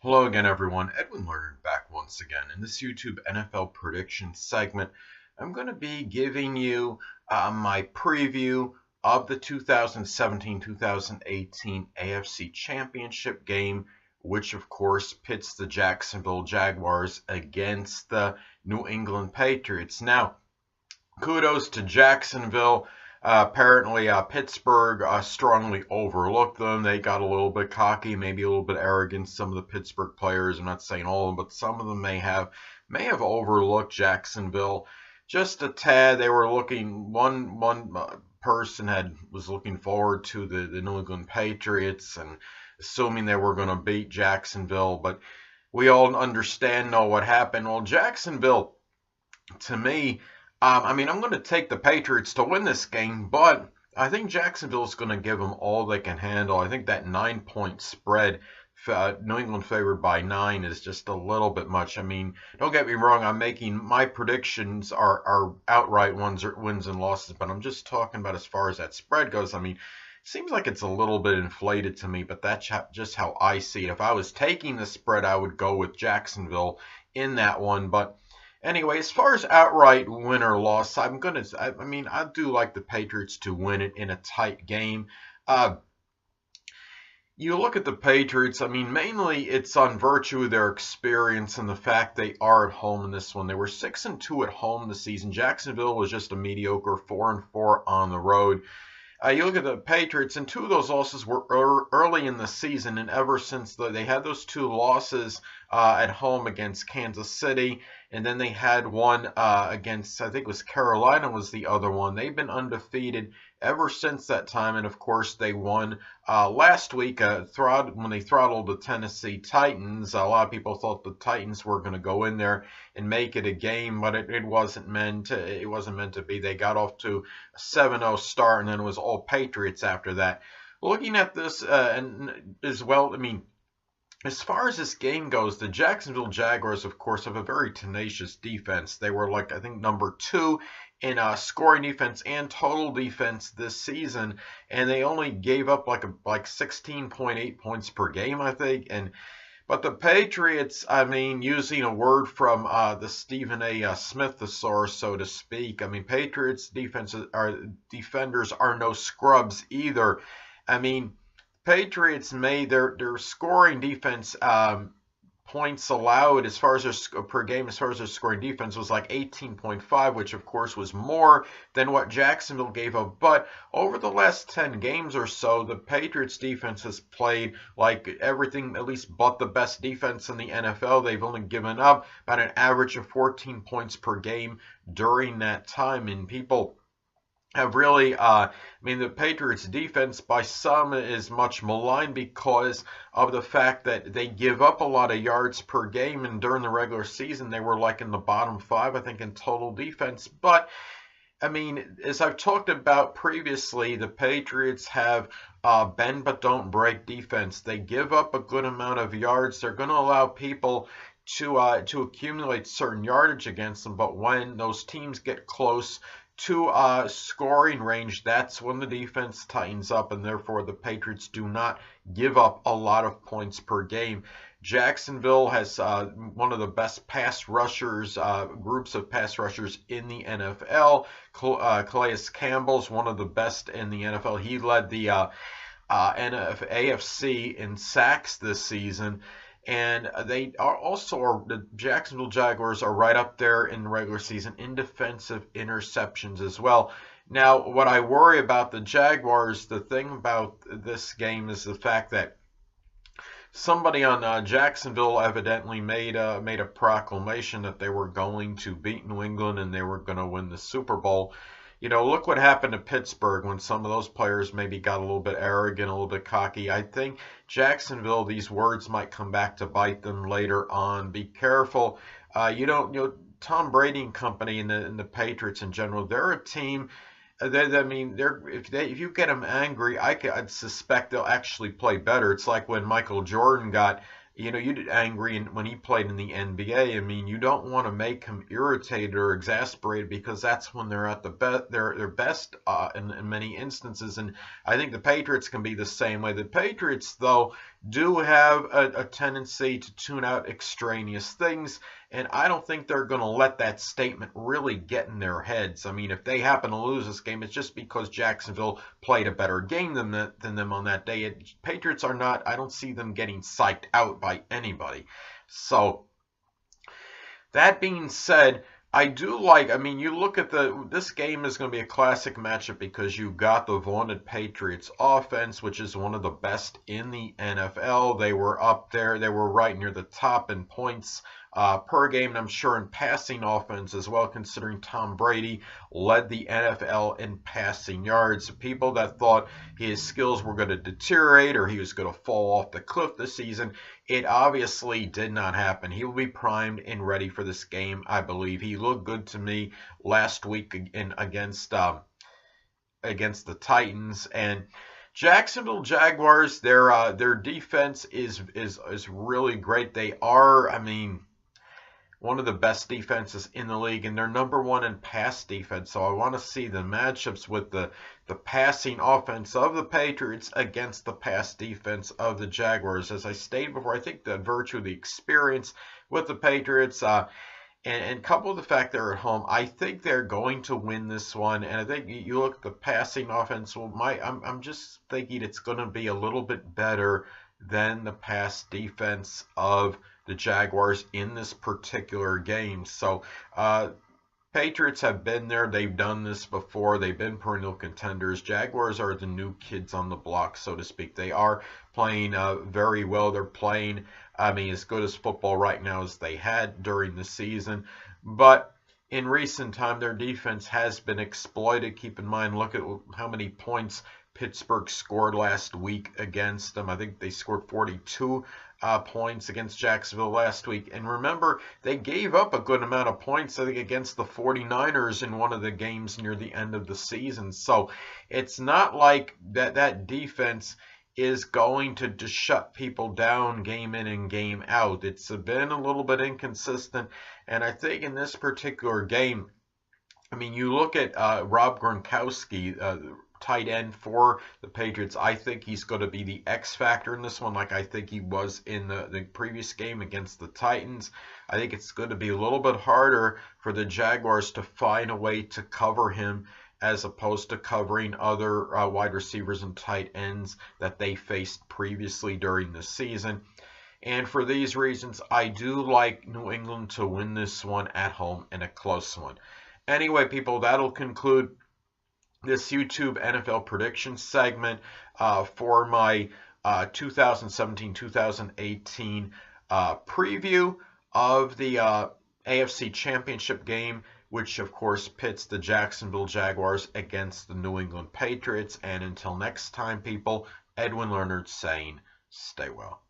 Hello again, everyone. Edwin Learnard back once again. In this YouTube NFL prediction segment, I'm going to be giving you my preview of the 2017-2018 AFC Championship game, which of course pits the Jacksonville Jaguars against the New England Patriots. Now, kudos to Jacksonville. Apparently, Pittsburgh strongly overlooked them. They got a little bit cocky, maybe a little bit arrogant. Some of the Pittsburgh players, I'm not saying all of them, but some of them may have overlooked Jacksonville just a tad. They were looking one person was looking forward to the New England Patriots and assuming they were going to beat Jacksonville, but we all know what happened. Well, Jacksonville, to me, I'm going to take the Patriots to win this game, but I think Jacksonville's going to give them all they can handle. I think that 9-point spread, New England favored by 9, is just a little bit much. I mean, don't get me wrong, I'm making my predictions are outright wins and losses, but I'm just talking about as far as that spread goes. I mean, it seems like it's a little bit inflated to me, but that's just how I see it. If I was taking the spread, I would go with Jacksonville in that one, but anyway, as far as outright win or loss, I do like the Patriots to win it in a tight game. You look at the Patriots, I mean, mainly it's on virtue of their experience and the fact they are at home in this one. They were 6-2 at home this season. Jacksonville was just a mediocre 4-4 on the road. You look at the Patriots, and two of those losses were early in the season, and ever since they had those two losses at home against Kansas City, and then they had one against, I think it was Carolina was the other one. They've been undefeated ever since that time, and of course they won last week when they throttled the Tennessee Titans. A lot of people thought the Titans were going to go in there and make it a game, but it wasn't meant to be. They got off to a 7-0 start, and then it was all Patriots after that. Looking at this and as well, I mean, as far as this game goes, the Jacksonville Jaguars, of course, have a very tenacious defense. They were, I think, number 2 in scoring defense and total defense this season, and they only gave up like 16.8 points per game, I think. But the Patriots, I mean, using a word from the Stephen A. Smith thesaurus, so to speak, I mean, Patriots defenders are no scrubs either. I mean, Patriots made their scoring defense points allowed as far as their per game, as far as their scoring defense was like 18.5, which of course was more than what Jacksonville gave up. But over the last 10 games or so, the Patriots defense has played like everything, at least but the best defense in the NFL. They've only given up about an average of 14 points per game during that time, and people have really, the Patriots defense by some is much maligned because of the fact that they give up a lot of yards per game, and during the regular season they were like in the bottom 5, I think, in total defense. But I mean, as I've talked about previously, the Patriots have bend but don't break defense. They give up a good amount of yards. They're going to allow people to accumulate certain yardage against them, but when those teams get close to scoring range, that's when the defense tightens up, and therefore the Patriots do not give up a lot of points per game. Jacksonville has one of the best pass rushers, groups of pass rushers in the NFL. Calais Campbell's one of the best in the NFL. He led the AFC in sacks this season. And they are also, the Jacksonville Jaguars are right up there in the regular season in defensive interceptions as well. Now, what I worry about the Jaguars, the thing about this game is the fact that somebody on Jacksonville evidently made a proclamation that they were going to beat New England and they were going to win the Super Bowl. You know, look what happened to Pittsburgh when some of those players maybe got a little bit arrogant, a little bit cocky. I think Jacksonville, these words might come back to bite them later on. Be careful. Tom Brady and company and the Patriots in general, they're a team. If you get them angry, I'd suspect they'll actually play better. It's like when Michael Jordan got you get angry when he played in the NBA. I mean, you don't want to make him irritated or exasperated because that's when they're at their best in many instances. And I think the Patriots can be the same way. The Patriots, though, do have a tendency to tune out extraneous things, and I don't think they're going to let that statement really get in their heads. I mean, if they happen to lose this game, it's just because Jacksonville played a better game than them on that day. Patriots are not, I don't see them getting psyched out by anybody. So, that being said, I do like, I mean, you look at this game is going to be a classic matchup because you got the vaunted Patriots offense, which is one of the best in the NFL. They were up there. They were right near the top in points per game, and I'm sure in passing offense as well, considering Tom Brady led the NFL in passing yards. People that thought his skills were going to deteriorate or he was going to fall off the cliff this season, it obviously did not happen. He will be primed and ready for this game, I believe. He looked good to me last week against the Titans. And Jacksonville Jaguars, their defense is really great. They are, I mean, one of the best defenses in the league, and they're number one in pass defense. So I want to see the matchups with the passing offense of the Patriots against the pass defense of the Jaguars. As I stated before, I think the virtue of the experience with the Patriots, and coupled with the fact they're at home, I think they're going to win this one. And I think you look at the passing offense. Well, I'm just thinking it's going to be a little bit better than the pass defense of the Jaguars in this particular game. So Patriots have been there. They've done this before. They've been perennial contenders. Jaguars are the new kids on the block, so to speak. They are playing very well. They're playing, I mean, as good as football right now as they had during the season. But in recent time, their defense has been exploited. Keep in mind, look at how many points Pittsburgh scored last week against them. I think they scored 42 points against Jacksonville last week. And remember, they gave up a good amount of points, I think, against the 49ers in one of the games near the end of the season. So it's not like that defense is going to just shut people down game in and game out. It's been a little bit inconsistent. And I think in this particular game, I mean, you look at Rob Gronkowski, tight end for the Patriots. I think he's going to be the X factor in this one, like I think he was in the previous game against the Titans. I think it's going to be a little bit harder for the Jaguars to find a way to cover him as opposed to covering other wide receivers and tight ends that they faced previously during the season. And for these reasons, I do like New England to win this one at home in a close one. Anyway, people, that'll conclude this YouTube NFL prediction segment for my 2017-2018 preview of the AFC Championship game, which of course pits the Jacksonville Jaguars against the New England Patriots. And until next time, people, Edwin Learnard saying, stay well.